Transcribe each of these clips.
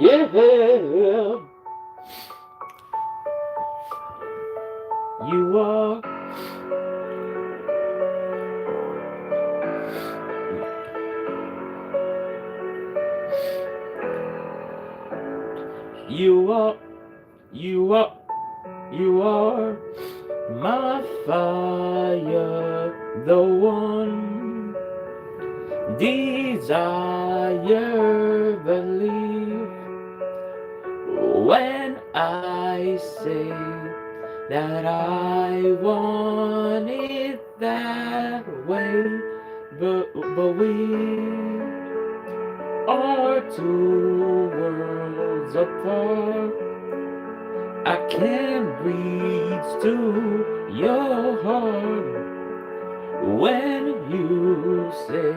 Yeah, you are, you are, you are, you are my fire, the one desire, believe when I say that I want it that way, but we are two worlds apart. I can't reach to your heart when you say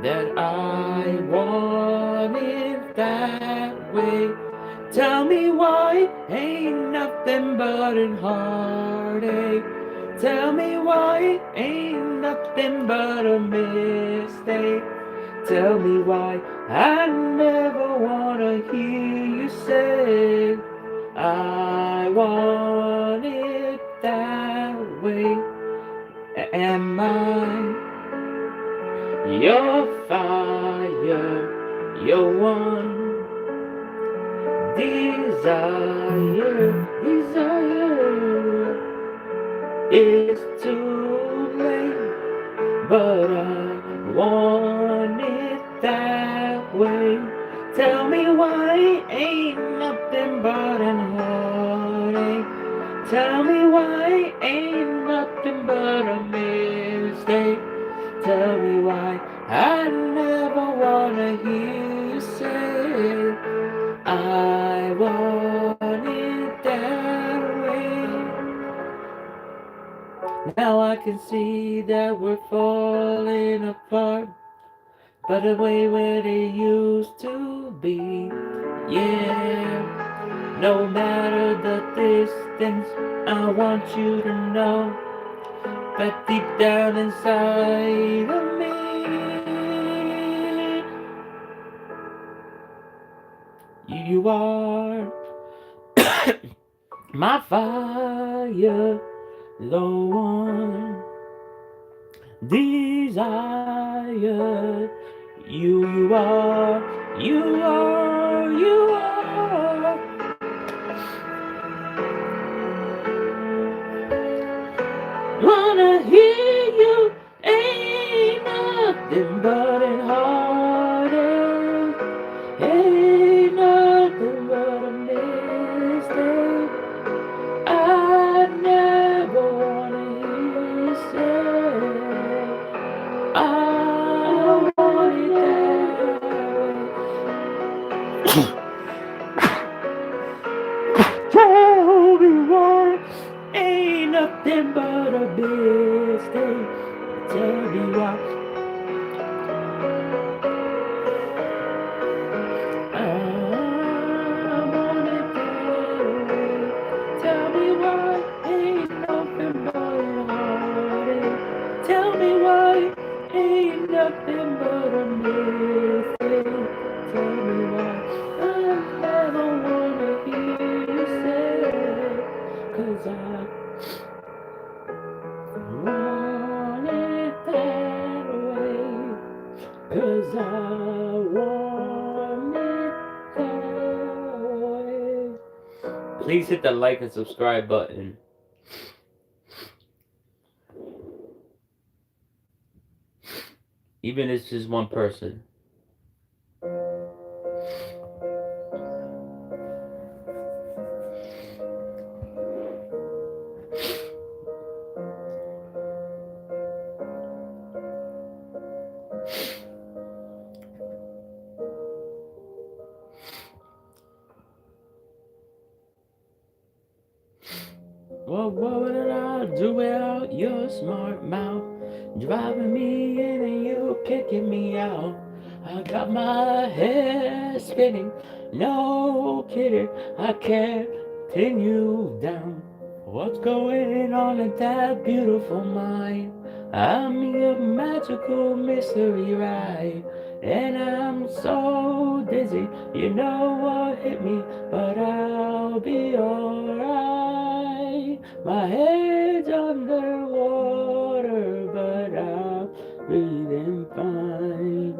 that I want it that way. Tell me why ain't nothing but a heartache. Tell me why ain't nothing but a mistake. Tell me why I never wanna hear you say I want it that way. Am I your fire, your one desire? It's too late, but I want it that way. Tell me why ain't nothing but an heartache. Tell me why ain't nothing but a mistake. Tell me why I never wanna hear you say I want it that way. Now I can see that we're falling apart, but the way where they used to be. Yeah, no matter the distance, I want you to know that deep down inside of me, you are my fire, the one desire. You are, you are, you are. Wanna hear you, ain't nothing but a heartache. Ain't nothing but a mistake. I never wanna hear you say I want it that way. Tell me why ain't nothing but a mistake. Tell me why I want it that way. Tell me why ain't nothing but a heartache. Tell me why ain't nothing but a mistake. Tell me why I never wanna hear you say, 'cause I want it that way. 'Cause I want it that way. Please hit the like and subscribe button. Even if it's just one person. Well, what would I do without your smart mouth? Driving me in and you kicking me out. I got my head spinning, no kidding. I can't pin you down. What's going on in that beautiful mind? I'm your magical mystery ride. and I'm so dizzy. You know what hit me, but I'll be alright. My head's underwater, but I'm breathing fine.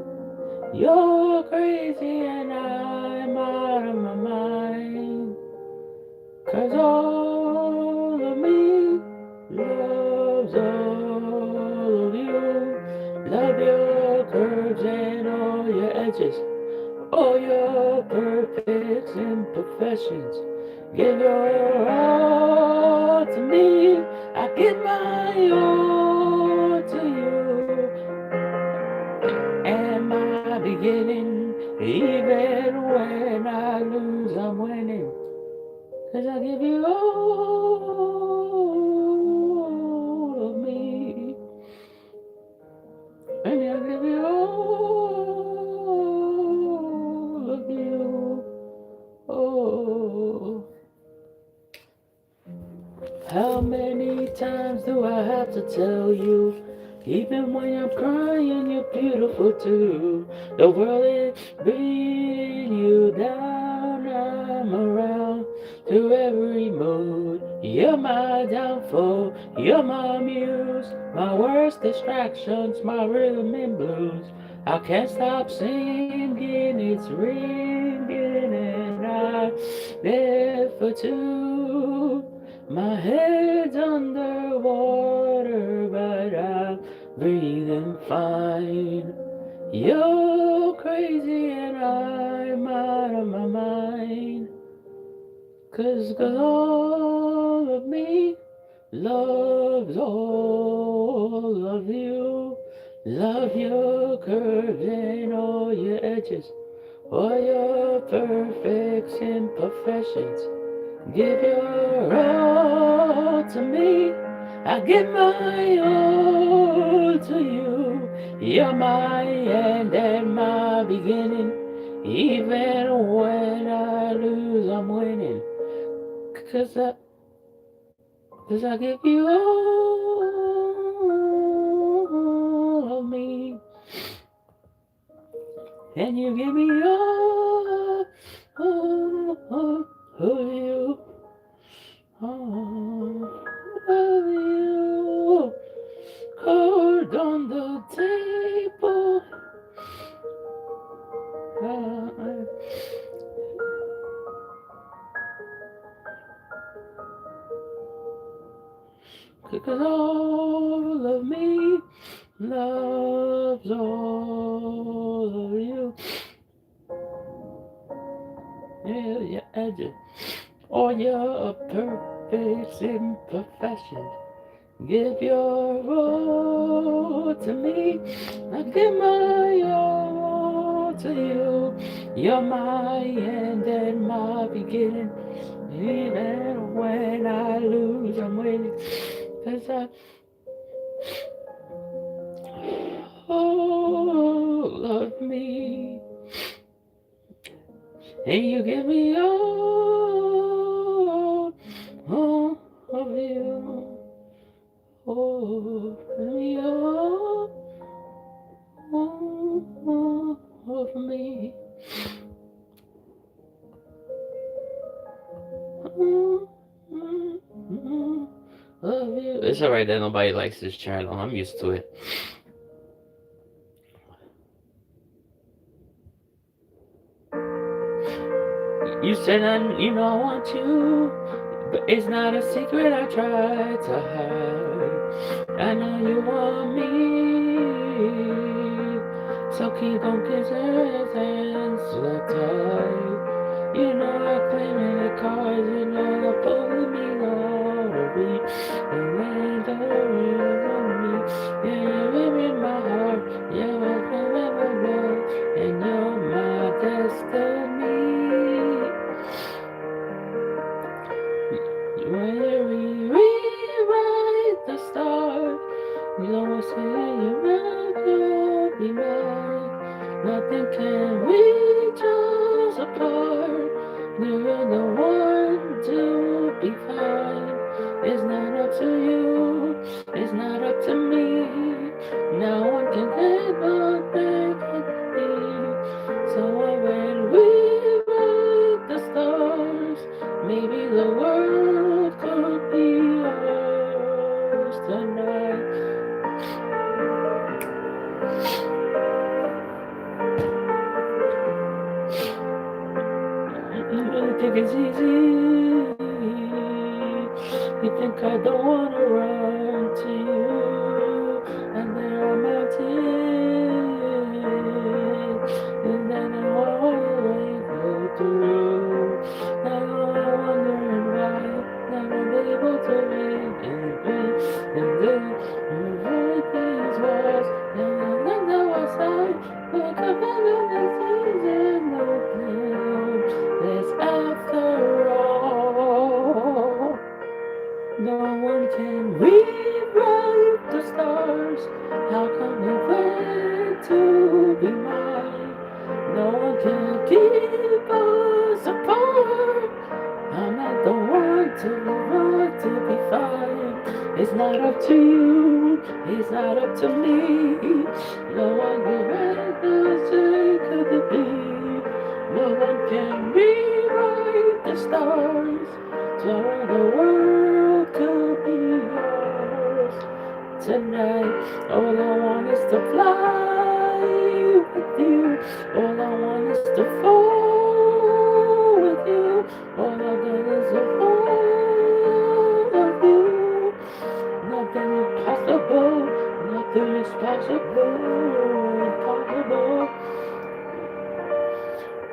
You're crazy and I'm out of my mind. 'Cause all of me loves all of you. Love your curves and all your edges, all your perfect imperfections. Give your all to me. I give my all to you. And my beginning, even when I lose, I'm winning. 'Cause I give you all of me, and I give you all of you. Oh, how many times do I have to tell you? Even when I'm crying, you're beautiful too. The world is beating you down. I'm around through every mood. You're my downfall. You're my muse. My worst distractions, my rhythm and blues. I can't stop singing. It's ringing, and I live for two. My head's underwater, but I'm breathing fine. You're crazy and I'm out of my mind. 'Cause all of me loves all of you. Love your curves and all your edges, all your perfect imperfections. Give your all to me. I give my all to you. You're my end and my beginning. Even when I lose, I'm winning. Cause I, cause I give you all of me. And you give me all of you. Oh, love you. Card on the table. Cause all of me loves all of you. Yeah, your edges. All your perfect imperfections. Give your all to me. I give my all to you. You're my end and my beginning. Even when I lose, I'm winning. 'Cause I all of me. And you give me all of you. Oh, give me all of me. Love you. It's alright that nobody likes this channel. I'm used to it. You said I want you, but it's not a secret I tried to hide. I know you want me, so keep on kissing and so tight. You know I claim in the cars, you know you're pulling me over. And when the real on me, yeah, you're in my heart, yeah, and you're my destiny. When you rewrite the start, you always say you'll be mine. Nothing can reach us apart. You're the one to be fine. It's not up to you, it's not up to me. No one can ever make it be easy. You think I don't wanna run to you, and there are mountains, and then I always go through. Now I'm wondering why I'm unable to make it big, and then everything's worse, and then there was time, look up and the season open. This after all, no one can rewrite the stars. How come it went to be mine? No one can keep us apart. I'm not the one to run to be fine. It's not up to you, it's not up to me. No one can write the say could it be? No one can rewrite the stars. Turn the world could be yours tonight. All I want is to fly with you. All I want is to fall with you. All I got is a fall of you. Nothing is possible. Nothing is possible. Impossible.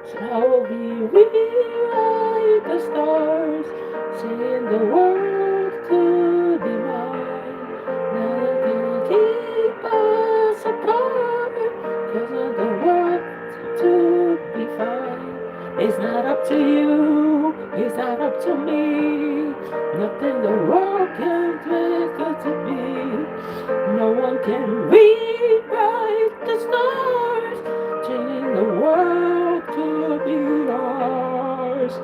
So how we rewrite the stars, saying the world could be mine. Nothing can keep us apart, 'cause of the world to be fine. It's not up to you, it's not up to me. Nothing the world can make it to be. No one can rewrite the stars, changing the world could be ours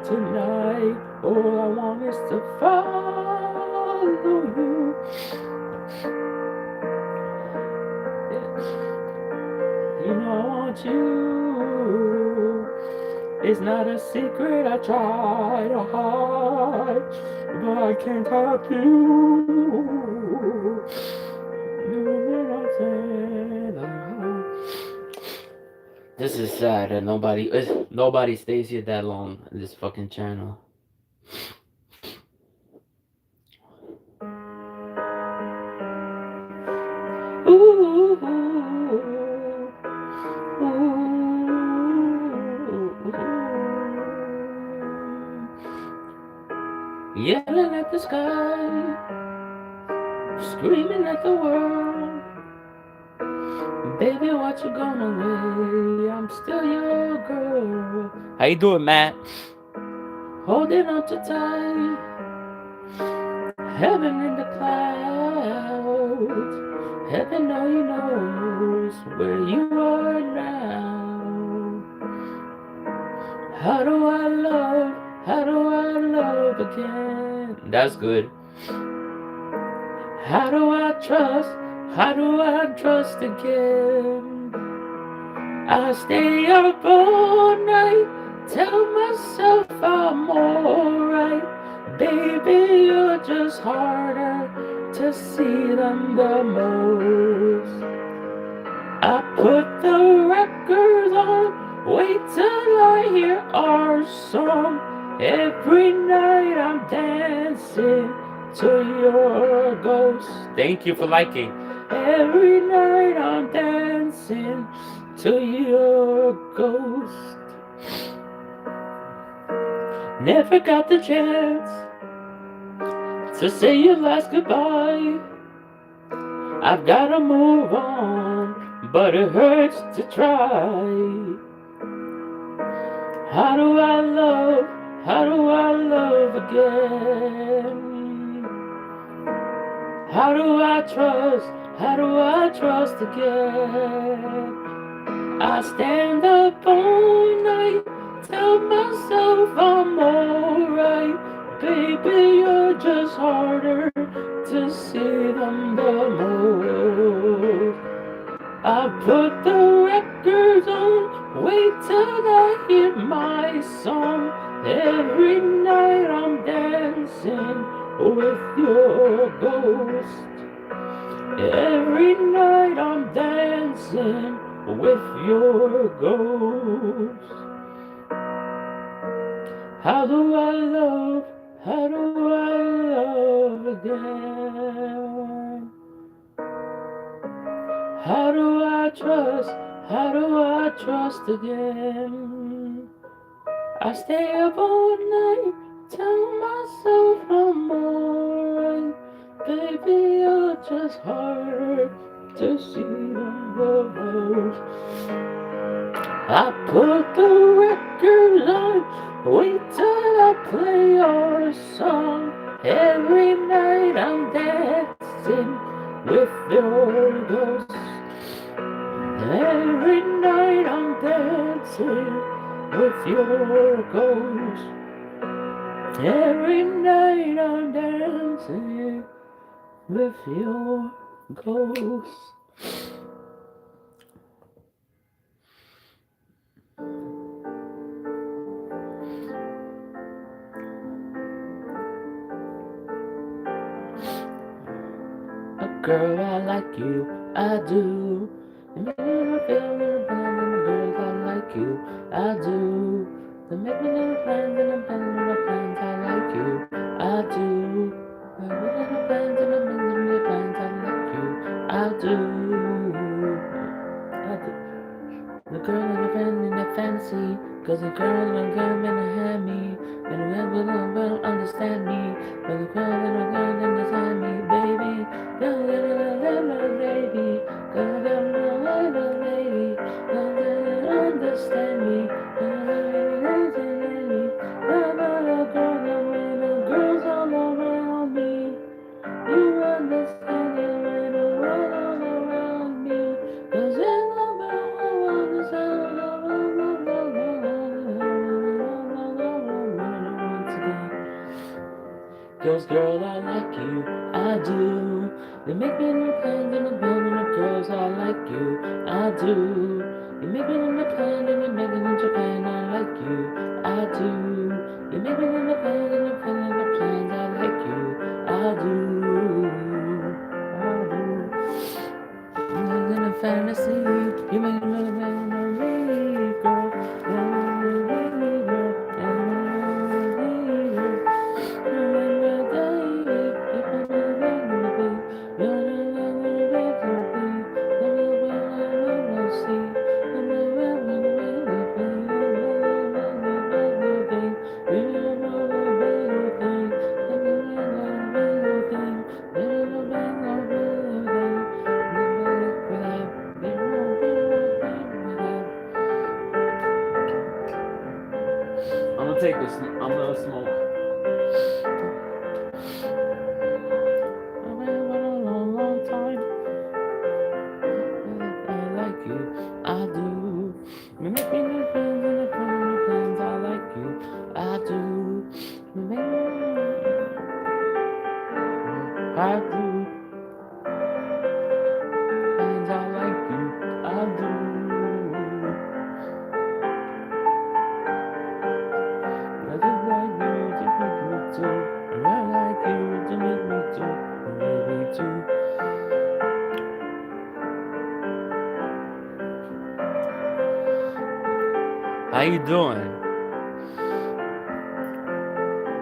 tonight. All I want is to follow you. You know I want you. It's not a secret I try to hide, but I can't help you. This is sad that nobody stays here that long in this fucking channel. Ooh, yelling at the sky, screaming at the world. Baby, what you gonna weigh? I'm still your girl. How you doing, Matt? Holding on too tight. Heaven in the clouds. Heaven only knows where you are now. How do I love? How do I love again? That's good. How do I trust? How do I trust again? I stay up all night, tell myself I'm alright. Baby, you're just harder to see than the most. I put the records on, wait till I hear our song. Every night I'm dancing to your ghost. Thank you for liking. Every night I'm dancing to your ghost. Never got the chance to say your last goodbye. I've gotta move on, but it hurts to try. How do I love? How do I love again? How do I trust? How do I trust again? I stand up all night, tell myself I'm alright. Baby, you're just harder to see than the most. I put the records on, wait till I hear my song. Every night I'm dancing with your ghost. Every night I'm dancing with your ghost. How do I love? How do I love again? How do I trust? How do I trust again? I stay up all night, tell myself I'm alright. Baby, you're just harder to see on the road. I put the record on, wait till I play your song. Every night I'm dancing with your ghost. Every night I'm dancing with your ghost. Every night I'm dancing with your ghost. Girl, I like you, I do. You make me feel little bad, and girls, I like you, I do. You make me little plans and a band little plans, I like you, I do. You make little plans and a band little plans, I like you, I do. I do. The girl in the fan in the fantasy, cause the girl in the girl gonna have me. And the girl will understand me. But the girl in the girl understand me, baby. Girl, baby. Girl, baby. Girl, understand me. Girls all around me. You understand it when the world all around me. Cause it's about the sound of once again. Cause girl, I like you, I do. You make me in the plans in the building of girls, I like you, I do. You make me in the plan and you make me in Japan, I like you, I do. You make me in the plan and you plan in the plans, I like you, I do. I do. You in a fantasy, you make me in a girl. I'm gonna take this. I'm gonna smoke. I've been for a long, long time. I like you, I do. You make me new friends and the plans. I like you, I do. You make I do. Plans. I like you, I do. I just like you to make me too. And I like you to make me too. Maybe too. How you doing?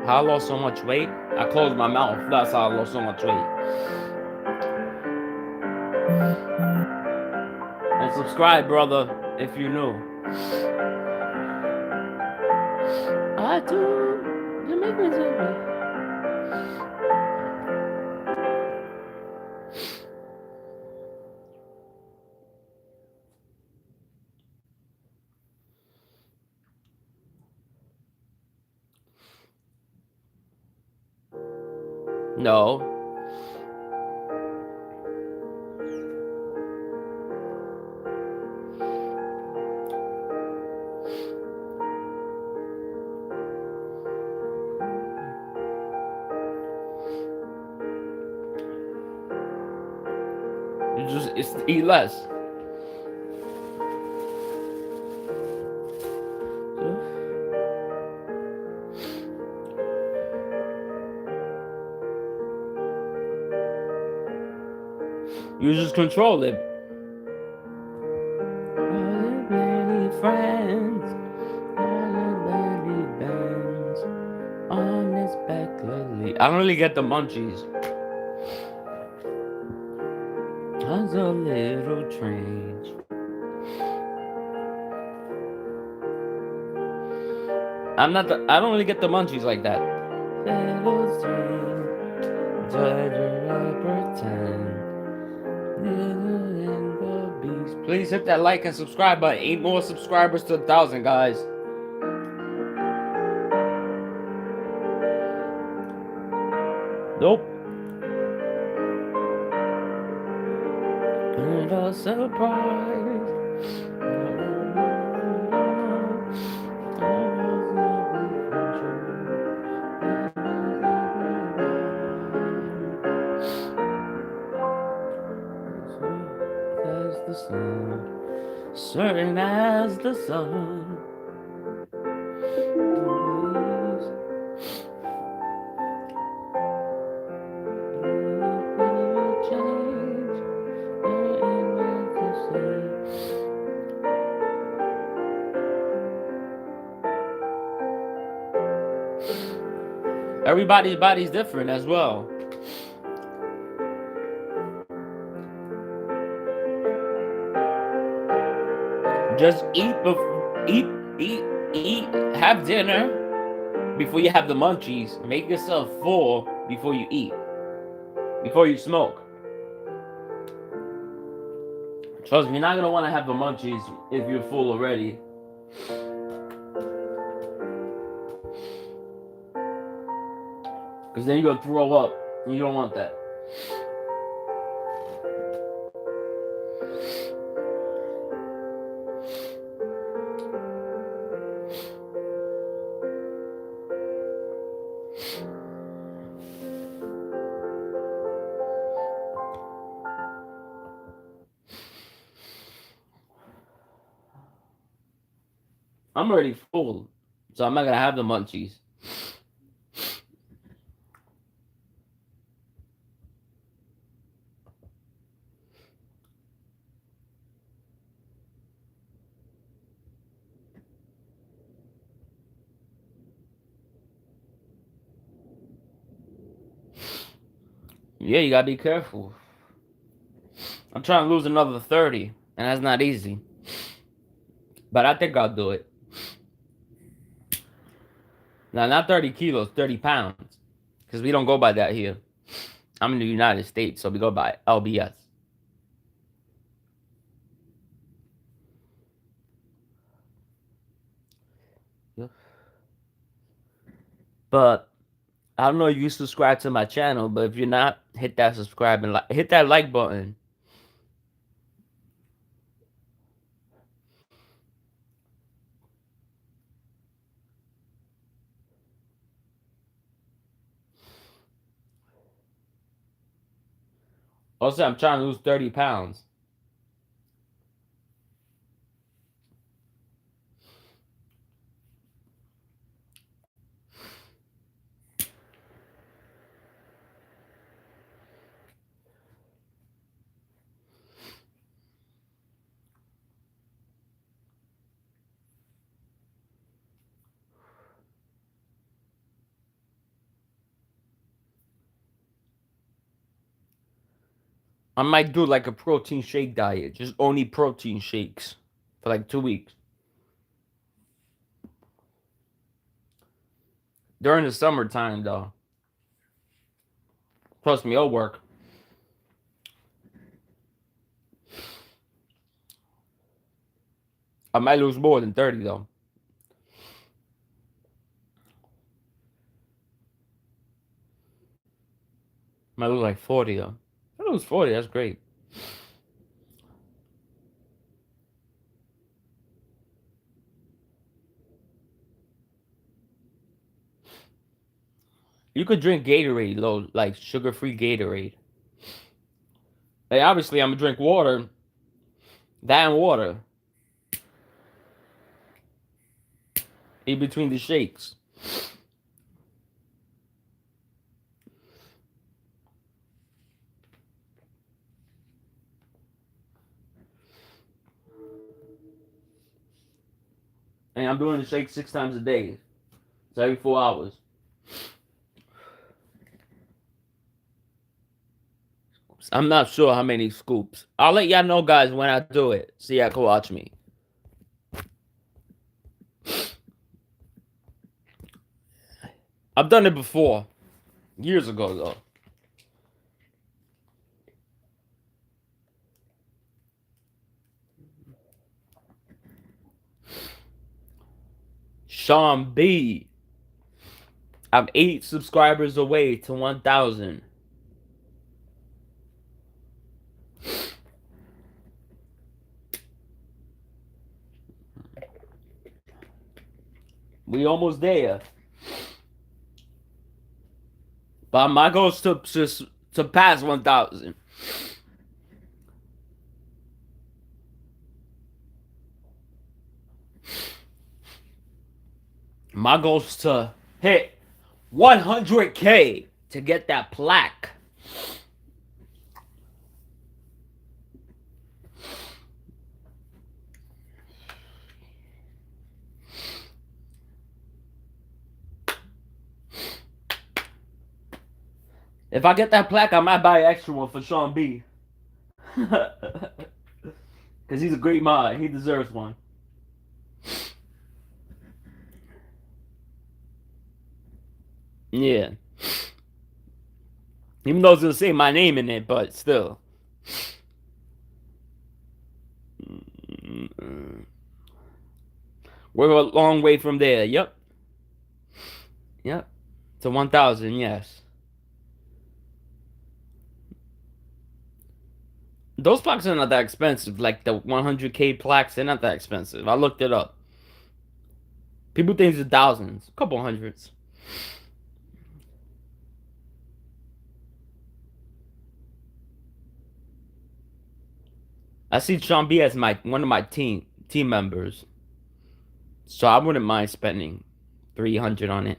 How I lost so much weight? I closed my mouth. That's how I lost so much weight. And subscribe, brother, if you new. I do. You make me so. No. You just eat less. You just control it. Friends, I don't really get the munchies. As a little change. I don't really get the munchies like that. Little dream, I pretend. In the beast. Please hit that like and subscribe button. 8 more subscribers to 1,000, guys. Nope. And a surprise. As the sun, certain as the sun. Everybody's body's different as well. Just eat, have dinner before you have the munchies. Make yourself full before you eat, before you smoke. Trust me, you're not gonna want to have the munchies if you're full already. Because then you're gonna throw up, and you don't want that. I'm already full, so I'm not gonna have the munchies. Yeah, you gotta be careful. I'm trying to lose another 30, and that's not easy. But I think I'll do it. Now, not 30 kilos, 30 pounds. Because we don't go by that here. I'm in the United States, so we go by LBS. Yeah. But I don't know if you subscribe to my channel, but if you're not, hit that subscribe and hit that like button. Also, I'm trying to lose 30 pounds. I might do like a protein shake diet. Just only protein shakes for like 2 weeks. During the summertime, though. Trust me, it'll work. I might lose more than 30, though. Might lose like 40, though. If I lose 40, that's great. You could drink Gatorade, though, like sugar-free Gatorade. Like, obviously, I'm gonna drink water. That and water. In between the shakes. And I'm doing the shake 6 times a day. So every 4 hours. I'm not sure how many scoops. I'll let y'all know, guys, when I do it, so y'all can watch me. I've done it before. Years ago, though. Sean B. I'm 8 subscribers away to 1,000. We almost there. But my goal is to pass 1,000. My goal is to hit 100K to get that plaque. If I get that plaque, I might buy an extra one for Sean B. Because he's a great mod. He deserves one. Yeah. Even though it's going to say my name in it, but still. We're a long way from there. Yep. Yep. To 1,000, yes. Those plaques are not that expensive. Like the 100K plaques, they're not that expensive. I looked it up. People think it's thousands. A couple hundreds. I see Sean B as one of my team members. So I wouldn't mind spending 300 on it.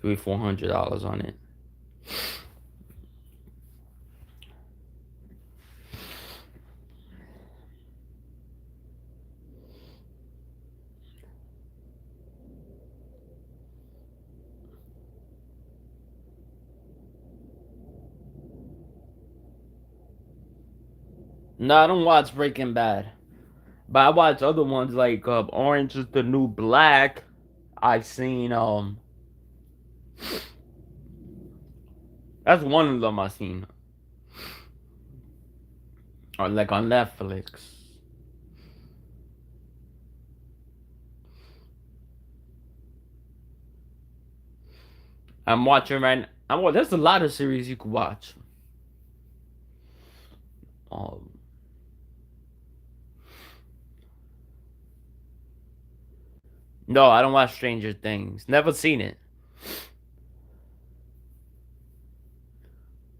$400 on it. No, I don't watch Breaking Bad. But I watch other ones like Orange is the New Black. I've seen that's one of them I've seen. Or like on Netflix. I'm watching right now. There's a lot of series you could watch. No, I don't watch Stranger Things. Never seen it.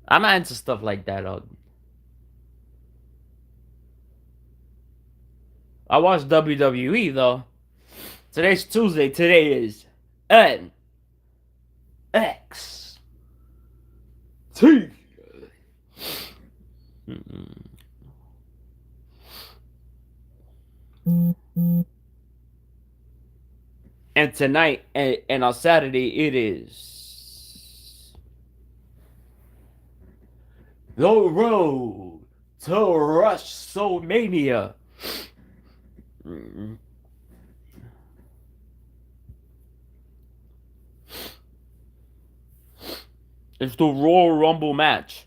I'm not into stuff like that. I watch WWE though. Today's Tuesday. Today is NXT. And tonight and on Saturday it is the road to WrestleMania. It's the Royal Rumble match.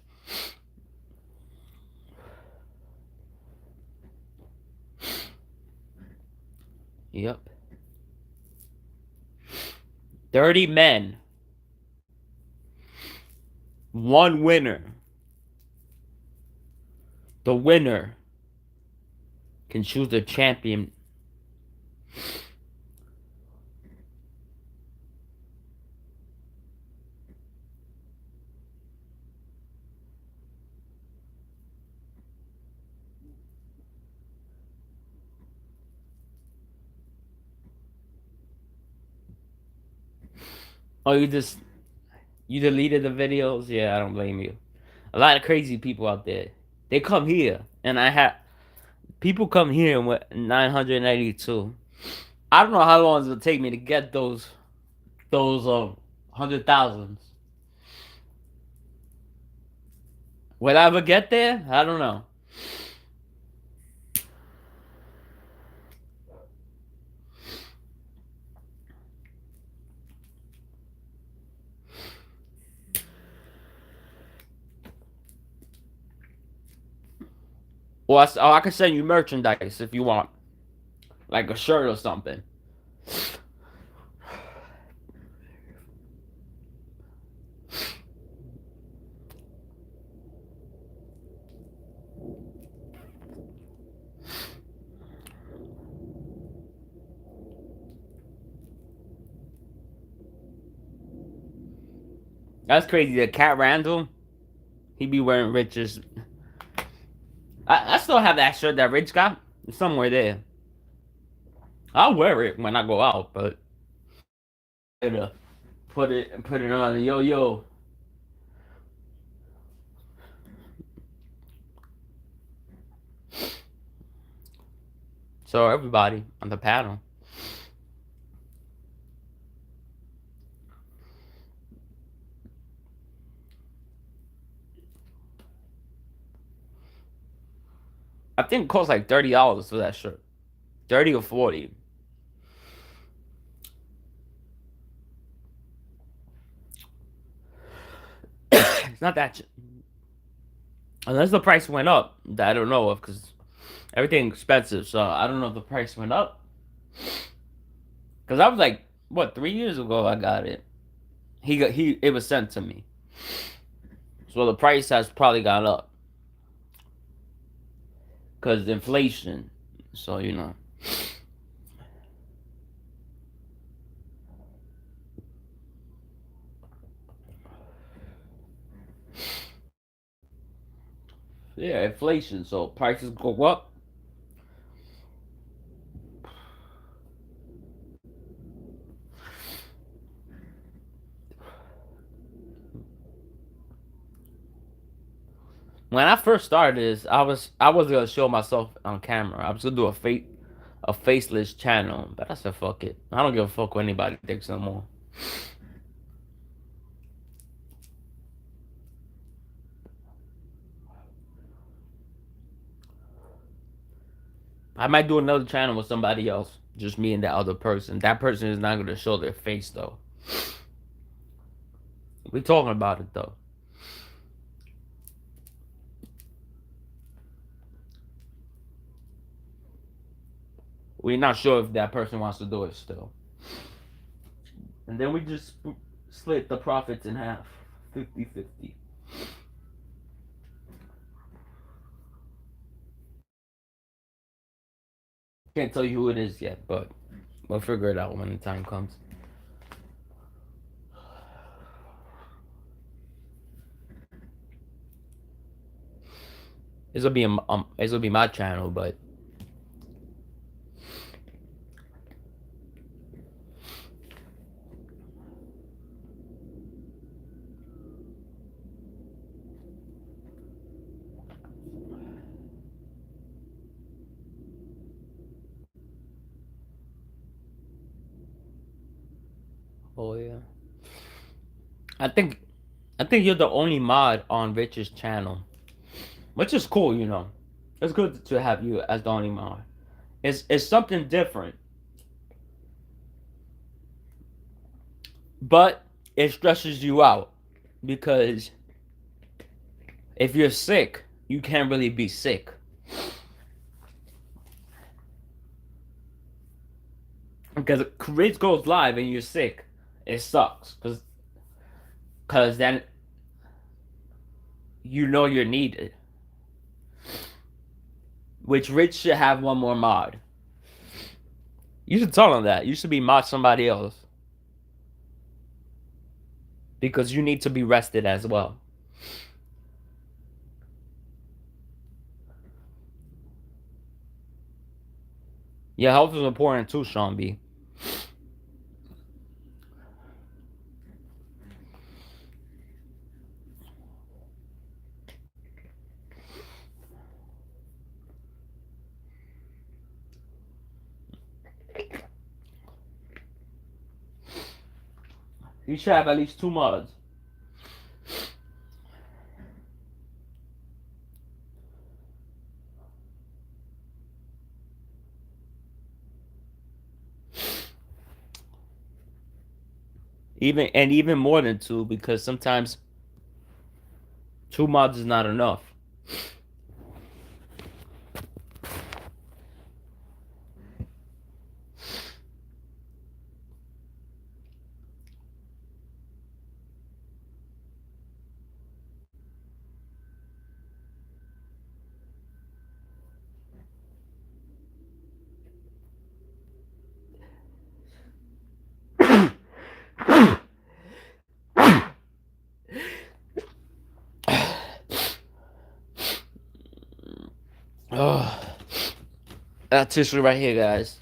Yep. 30 men. One winner. The winner can choose the champion. Oh, you deleted the videos? Yeah, I don't blame you. A lot of crazy people out there. They come here, and people come here with 982. I don't know how long it'll take me to get those 100,000s. Will I ever get there? I don't know. Or I can send you merchandise if you want, like a shirt or something. That's crazy. The Cat Randall, he be wearing Rich's. I still have that shirt that Rich got. It's somewhere there. I'll wear it when I go out, but put it on. Yo yo. So everybody on the panel. I think it costs like $30 for that shirt. 30 or 40. It's not that. Unless the price went up, that I don't know of, because everything's expensive. So I don't know if the price went up. Because I was like, what, 3 years ago I got it. It was sent to me. So the price has probably gone up. Because inflation. So, you know. Yeah, inflation. So prices go up. When I first started this, I was gonna show myself on camera. I was gonna do a faceless channel, but I said fuck it. I don't give a fuck what anybody thinks no more. I might do another channel with somebody else, just me and that other person. That person is not gonna show their face though. We talking about it though. We're not sure if that person wants to do it still. And then we just split the profits in half, 50-50. Can't tell you who it is yet, but we'll figure it out when the time comes. This will be my channel, but oh yeah. I think I think you're the only mod on Rich's channel, which is cool. You know, it's good to have you as the only mod. It's something different, but it stresses you out because if you're sick, you can't really be sick. Because Rich goes live and you're sick, it sucks. Cause then you know you're needed. Which Rich should have one more mod. You should tell him that. You should be mod somebody else. Because you need to be rested as well. Your health is important too, Sean B. You should have at least 2 mods. even more than two, because sometimes 2 months is not enough. Oh, that tissue right here, guys.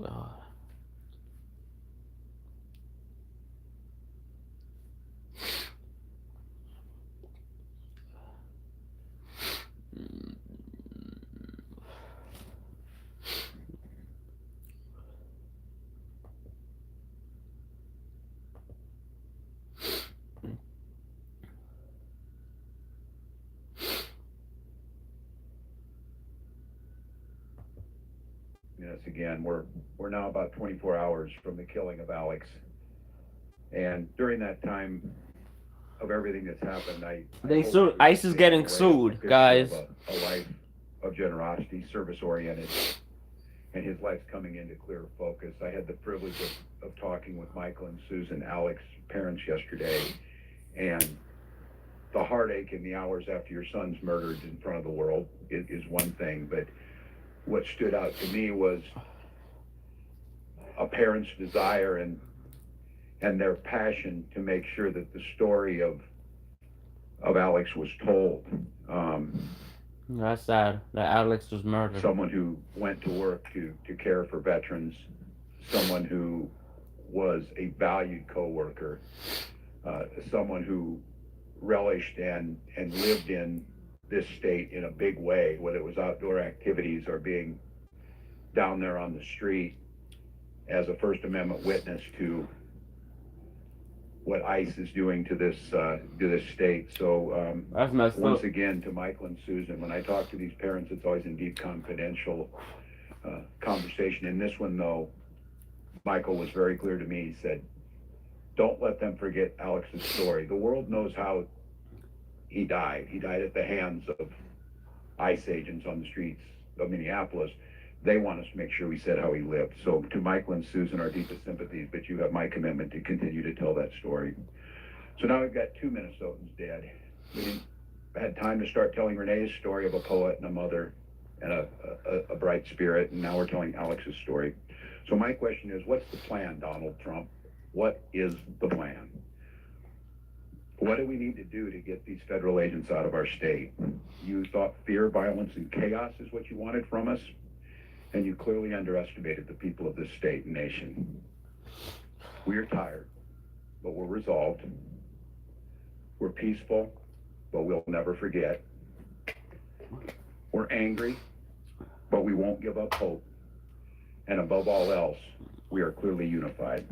Oh. Yes, again, we're now about 24 hours from the killing of Alex, and during that time of everything that's happened, I They hope that sued. we've ICE not is taken getting away a sued, picture of guys. a life of generosity, service oriented, and his life's coming into clear focus. I had the privilege of talking with Michael and Susan, Alex's parents, yesterday, and the heartache in the hours after your son's murdered in front of the world is one thing, but what stood out to me was a parent's desire and their passion to make sure that the story of Alex was told. That's sad that Alex was murdered. Someone who went to work to care for veterans, someone who was a valued coworker, someone who relished and lived in this state in a big way, whether it was outdoor activities or being down there on the street as a First Amendment witness to what ICE is doing to this state. So That's messed once up. again, to Michael and Susan, when I talk to these parents, it's always in deep confidential conversation. In this one, though, Michael was very clear to me. He said, "Don't let them forget Alex's story. The world knows how he died. He died at the hands of ICE agents on the streets of Minneapolis. They want us to make sure we said how he lived." So to Michael and Susan, our deepest sympathies, but you have my commitment to continue to tell that story. So now we've got two Minnesotans dead. We didn't had time to start telling Renee's story of a poet and a mother and a bright spirit, and now we're telling Alex's story. So my question is, what's the plan, Donald Trump? What is the plan? What do we need to do to get these federal agents out of our state? You thought fear, violence, and chaos is what you wanted from us, and you clearly underestimated the people of this state and nation. We are tired, but we're resolved. We're peaceful, but we'll never forget. We're angry, but we won't give up hope. And above all else, we are clearly unified.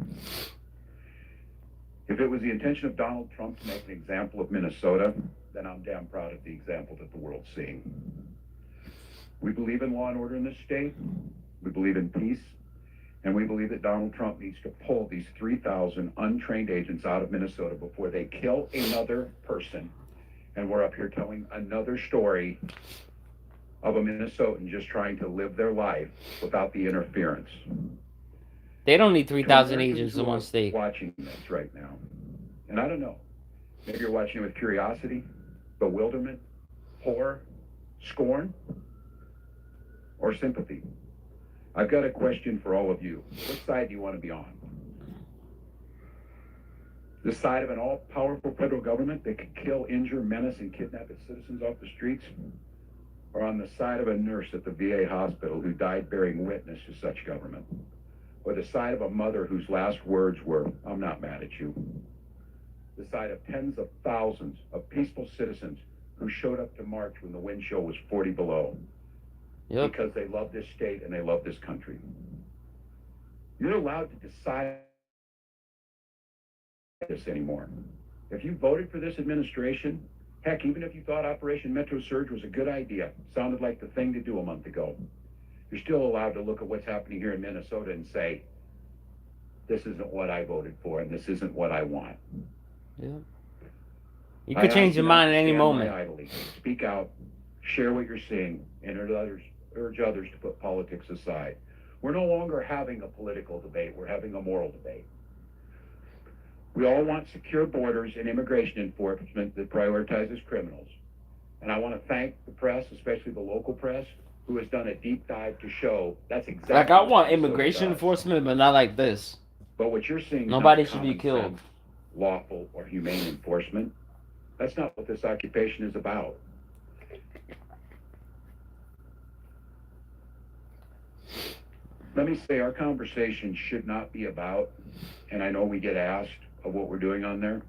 If it was the intention of Donald Trump to make an example of Minnesota, then I'm damn proud of the example that the world's seeing. We believe in law and order in this state. We believe in peace. And we believe that Donald Trump needs to pull these 3,000 untrained agents out of Minnesota before they kill another person. And we're up here telling another story of a Minnesotan just trying to live their life without the interference. They don't need To 3,000 Americans agents in who one are state. watching this right now, and I don't know, maybe you're watching it with curiosity, bewilderment, horror, scorn, or sympathy. I've got a question for all of you. Which side do you want to be on? The side of an all-powerful federal government that can kill, injure, menace, and kidnap its citizens off the streets? Or on the side of a nurse at the VA hospital who died bearing witness to such government? Or the side of a mother whose last words were, "I'm not mad at you"? The side of tens of thousands of peaceful citizens who showed up to march when the wind chill was 40 below Yep. because they love this state and they love this country. You're allowed to decide this anymore. If you voted for this administration, Heck, even if you thought Operation Metro Surge was a good idea, sounded like the thing to do a month ago, you're still allowed to look at what's happening here in Minnesota and say, this isn't what I voted for and this isn't what I want. Yeah. You could change your mind at any moment. Idly. Speak out, share what you're seeing, and urge others to put politics aside. We're no longer having a political debate, we're having a moral debate. We all want secure borders and immigration enforcement that prioritizes criminals. And I want to thank the press, especially the local press, who has done a deep dive to show that's exactly like I want immigration enforcement, but not like this. But what you're seeing, nobody should be killed. Sense, lawful or humane enforcement. That's not what this occupation is about. Let me say, our conversation should not be about, and I know we get asked of what we're doing on there,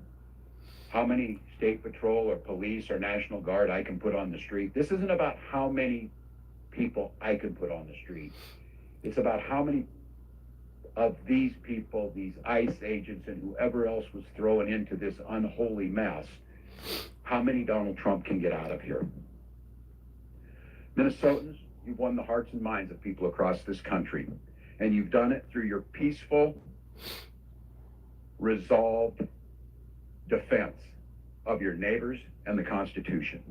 how many state patrol or police or National Guard I can put on the street. This isn't about how many people I can put on the street. It's about how many of these people, these ICE agents and whoever else was thrown into this unholy mess, how many Donald Trump can get out of here. Minnesotans, you've won the hearts and minds of people across this country, and you've done it through your peaceful, resolved defense of your neighbors and the Constitution.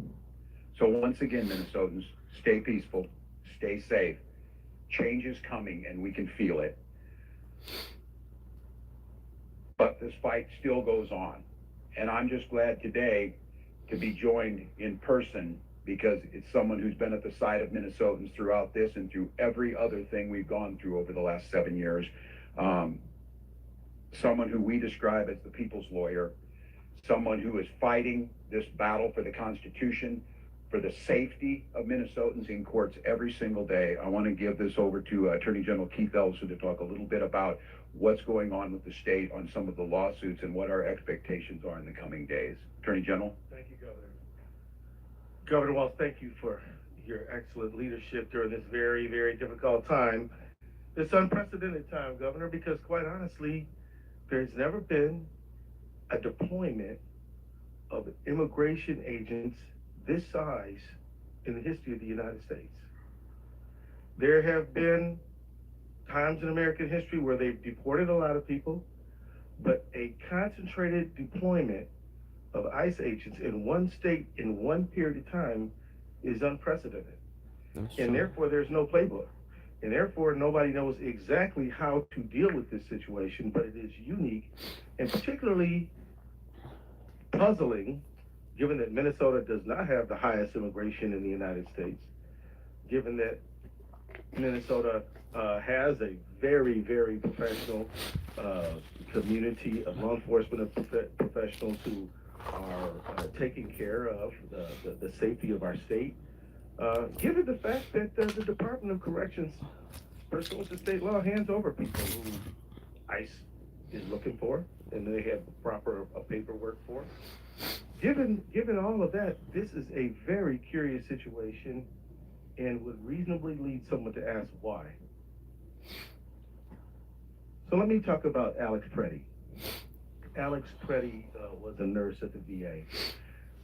So once again, Minnesotans, stay peaceful, stay safe. Change is coming and we can feel it. But this fight still goes on. And I'm just glad today to be joined in person because it's someone who's been at the side of Minnesotans throughout this and through every other thing we've gone through over the last 7 years. Someone who we describe as the people's lawyer, someone who is fighting this battle for the Constitution, for the safety of Minnesotans in courts every single day. I want to give this over to Attorney General Keith Ellison to talk a little bit about what's going on with the state on some of the lawsuits and what our expectations are in the coming days. Attorney General. Thank you, Governor. Governor Walz, thank you for your excellent leadership during this very, very difficult time. This unprecedented time, Governor, because quite honestly, there's never been a deployment of immigration agents this size in the history of the United States. There have been times in American history where they've deported a lot of people, but a concentrated deployment of ICE agents in one state in one period of time is unprecedented. And therefore, there's no playbook. And therefore, nobody knows exactly how to deal with this situation, but it is unique and particularly puzzling, given that Minnesota does not have the highest immigration in the United States, given that Minnesota has a very, very professional community of law enforcement professionals who are taking care of the safety of our state. Given the fact that the Department of Corrections, pursuant to state law, hands over people who ICE is looking for and they have proper paperwork for. Given all of that, this is a very curious situation and would reasonably lead someone to ask why. So let me talk about Alex Preddy. Alex Preddy was a nurse at the VA.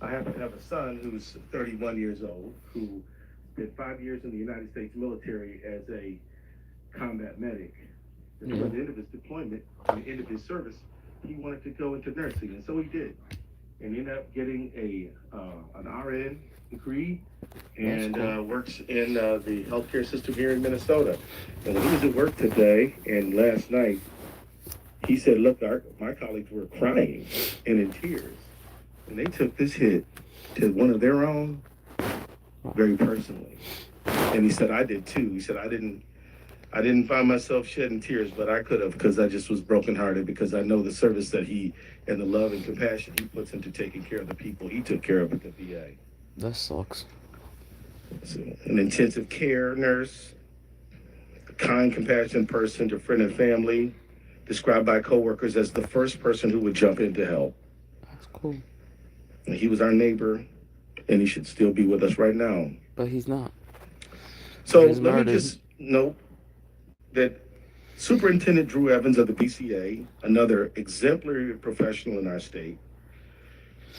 I happen to have a son who's 31 years old, who did 5 years in the United States military as a combat medic. And at the end of his deployment, at the end of his service, he wanted to go into nursing, and so he did. And he ended up getting an RN degree and works in the healthcare system here in Minnesota. And when he was at work today and last night, he said, look, my colleagues were crying and in tears. And they took this hit to one of their own very personally. And he said, I did too. He said, I didn't find myself shedding tears, but I could have, because I just was brokenhearted, because I know the service that he and the love and compassion he puts into taking care of the people he took care of at the VA. That sucks. So, an intensive care nurse, a kind, compassionate person to friend and family, described by coworkers as the first person who would jump in to help. That's cool. And he was our neighbor, and he should still be with us right now. But he's not. So let me just note that Superintendent Drew Evans of the BCA, another exemplary professional in our state,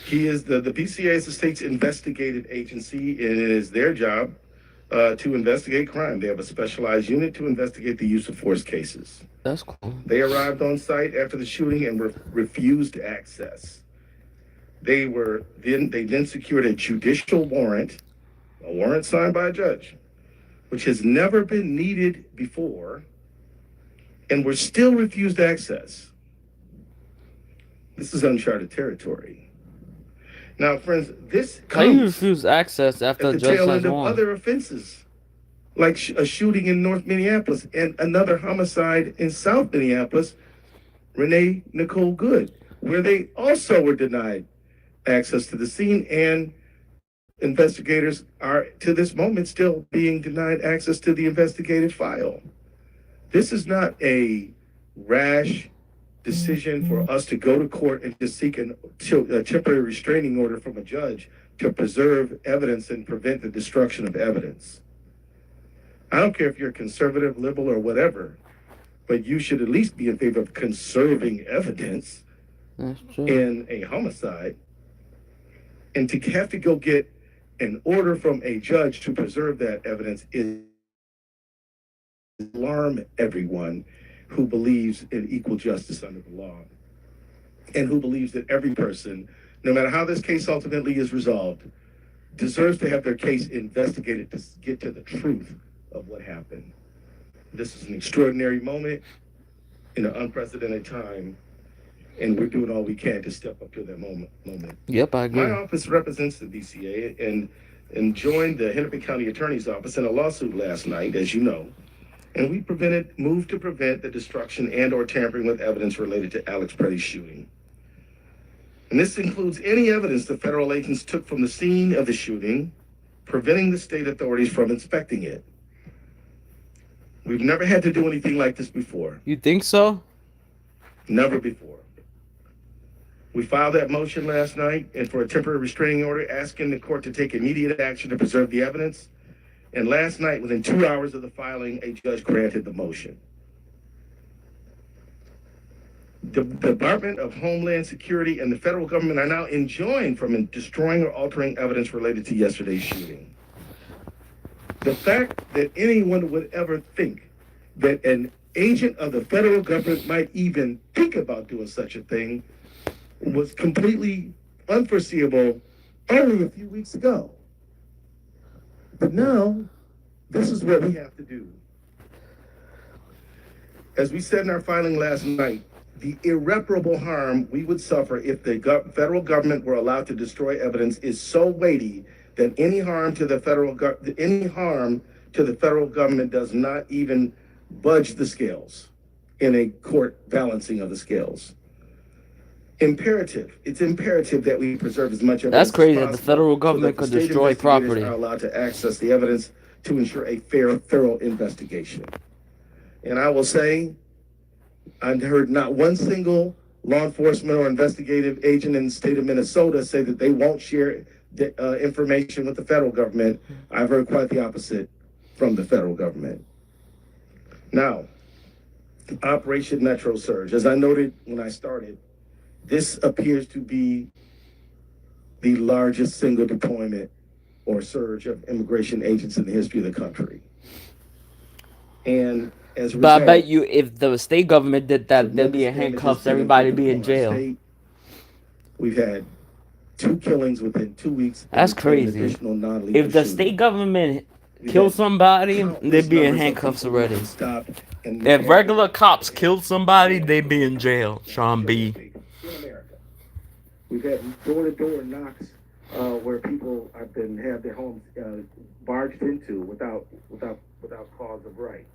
He is the BCA is the state's investigative agency, and it is their job to investigate crime. They have a specialized unit to investigate the use of force cases. That's cool. They arrived on site after the shooting and refused access. They then secured a judicial warrant, a warrant signed by a judge, which has never been needed before, and were still refused access. This is uncharted territory. Now, friends, this How you comes refuse access after at a the judge tail has end of won? other offenses, like a shooting in North Minneapolis and another homicide in South Minneapolis, Renee Nicole Good, where they also were denied access to the scene, and investigators are, to this moment, still being denied access to the investigative file. This is not a rash decision for us to go to court and just seek a temporary restraining order from a judge to preserve evidence and prevent the destruction of evidence. I don't care if you're conservative, liberal, or whatever, but you should at least be in favor of conserving evidence That's true. in a homicide. And to have to go get an order from a judge to preserve that evidence is alarm everyone who believes in equal justice under the law, and who believes that every person, no matter how this case ultimately is resolved, deserves to have their case investigated to get to the truth of what happened. This is an extraordinary moment in an unprecedented time, and we're doing all we can to step up to that moment. Yep, I agree. My office represents the BCA and joined the Hennepin County Attorney's Office in a lawsuit last night, as you know, and we moved to prevent the destruction and or tampering with evidence related to Alex Pretty's shooting. And this includes any evidence the federal agents took from the scene of the shooting, preventing the state authorities from inspecting it. We've never had to do anything like this before. You think so? Never before. We filed that motion last night and for a temporary restraining order asking the court to take immediate action to preserve the evidence. And last night, within 2 hours of the filing, a judge granted the motion. The Department of Homeland Security and the federal government are now enjoined from destroying or altering evidence related to yesterday's shooting. The fact that anyone would ever think that an agent of the federal government might even think about doing such a thing was completely unforeseeable only a few weeks ago. But now, this is what we have to do. As we said in our filing last night, the irreparable harm we would suffer if the federal government were allowed to destroy evidence is so weighty that any harm to the federal government does not even budge the scales in a court balancing of the scales. It's imperative that we preserve as much evidence That's crazy as that the possible federal so government that the could state destroy investigators property. are allowed to access the evidence to ensure a fair, thorough investigation. And I will say, I've heard not one single law enforcement or investigative agent in the state of Minnesota say that they won't share the, information with the federal government. I've heard quite the opposite from the federal government. Now, Operation Metro Surge. As I noted when I started, this appears to be the largest single deployment or surge of immigration agents in the history of the country. And as a But I result, bet you if the state government did that, they'd be in tremendous damage has handcuffs, been everybody inflicted be in upon our jail. state. We've had 2 killings within 2 weeks. That's and an crazy. additional non-lethal If the shooting. state government We've killed had somebody, countless they'd be in numbers of handcuffs people who have already. been stopped and If regular cops killed somebody, they'd be in jail. Sean B. in America. We've had door-to-door knocks where people have had their homes barged into without cause of right.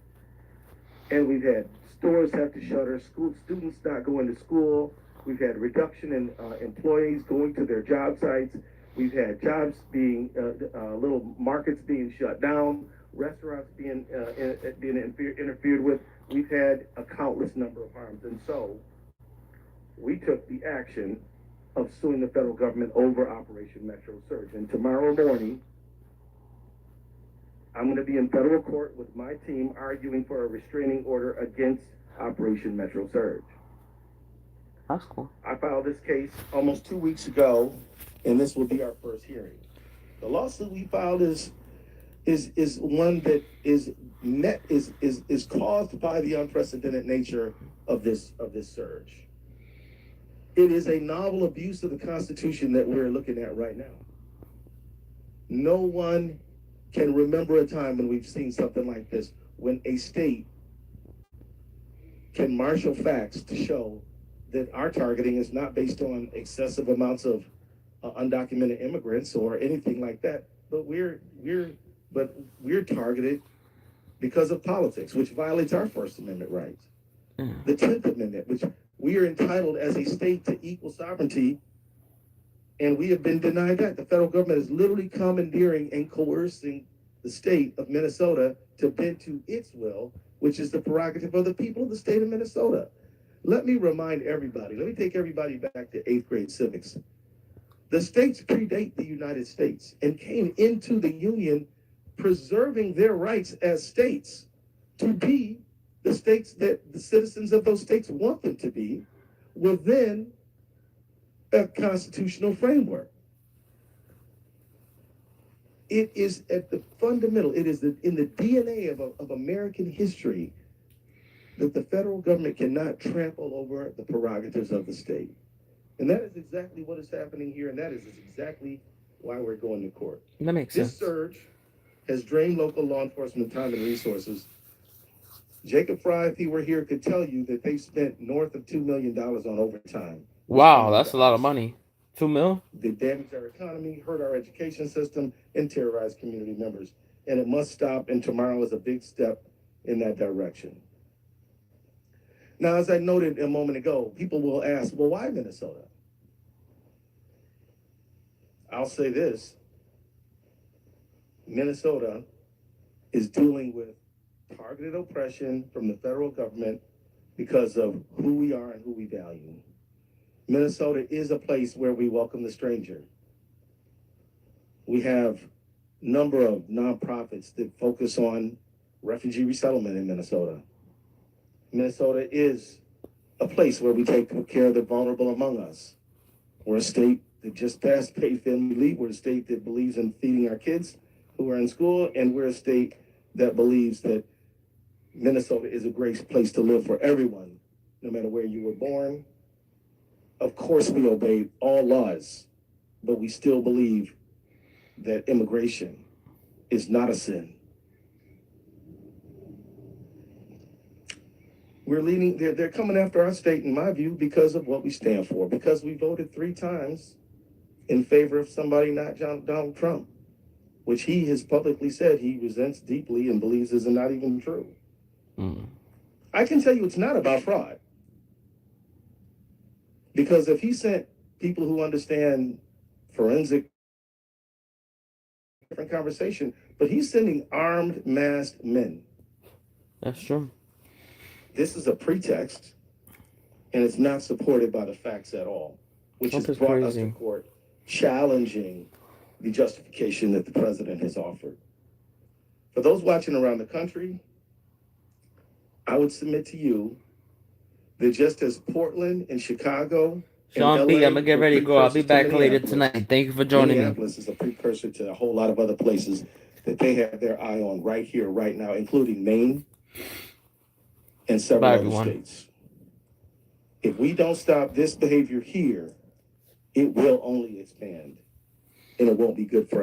And we've had stores have to shutter, students not going to school. We've had reduction in employees going to their job sites. We've had jobs being, little markets being shut down, restaurants being interfered with. We've had a countless number of harms. And so we took the action of suing the federal government over Operation Metro Surge. And tomorrow morning, I'm going to be in federal court with my team arguing for a restraining order against Operation Metro Surge. That's cool. I filed this case almost 2 weeks ago, and this will be our first hearing. The lawsuit we filed is one that is caused by the unprecedented nature of this surge. It is a novel abuse of the Constitution that we're looking at right now. No one can remember a time when we've seen something like this, when a state can marshal facts to show that our targeting is not based on excessive amounts of undocumented immigrants or anything like that, but we're targeted because of politics, which violates our First Amendment rights. The 10th Amendment, which we are entitled as a state to equal sovereignty, and we have been denied that. The federal government is literally commandeering and coercing the state of Minnesota to bend to its will, which is the prerogative of the people of the state of Minnesota. Let me remind everybody, let me take everybody back to 8th grade civics. The states predate the United States and came into the Union preserving their rights as states to be the states that the citizens of those states want them to be within a constitutional framework. It is at the fundamental, it is in the DNA of American history that the federal government cannot trample over the prerogatives of the state. And that is exactly what is happening here, and that is exactly why we're going to court. That makes sense. This surge has drained local law enforcement time and resources. Jacob Fry, if he were here, could tell you that they've spent north of $2 million on overtime. Wow, that's a lot of money. $2 million? They damaged our economy, hurt our education system, and terrorized community members. And it must stop, and tomorrow is a big step in that direction. Now, as I noted a moment ago, people will ask, well, why Minnesota? I'll say this. Minnesota is dealing with targeted oppression from the federal government because of who we are and who we value. Minnesota is a place where we welcome the stranger. We have a number of nonprofits that focus on refugee resettlement in Minnesota. Minnesota is a place where we take care of the vulnerable among us. We're a state that just passed paid family leave. We're a state that believes in feeding our kids who are in school, and we're a state that believes that Minnesota is a great place to live for everyone, no matter where you were born. Of course, we obey all laws, but we still believe that immigration is not a sin. They're coming after our state, in my view, because of what we stand for, because we voted 3 times in favor of somebody not Donald Trump, which he has publicly said he resents deeply and believes is not even true. I can tell you it's not about fraud. Because if he sent people who understand forensic, different conversation, but he's sending armed, masked men. That's true. This is a pretext, and it's not supported by the facts at all, which has brought us to court challenging the justification that the president has offered. For those watching around the country, I would submit to you that just as Portland and Chicago, Sean B, I'm going to get ready to go. I'll be back later tonight. Thank you for joining me. Minneapolis is a precursor to a whole lot of other places that they have their eye on right here, right now, including Maine and several other states. If we don't stop this behavior here, it will only expand, and it won't be good for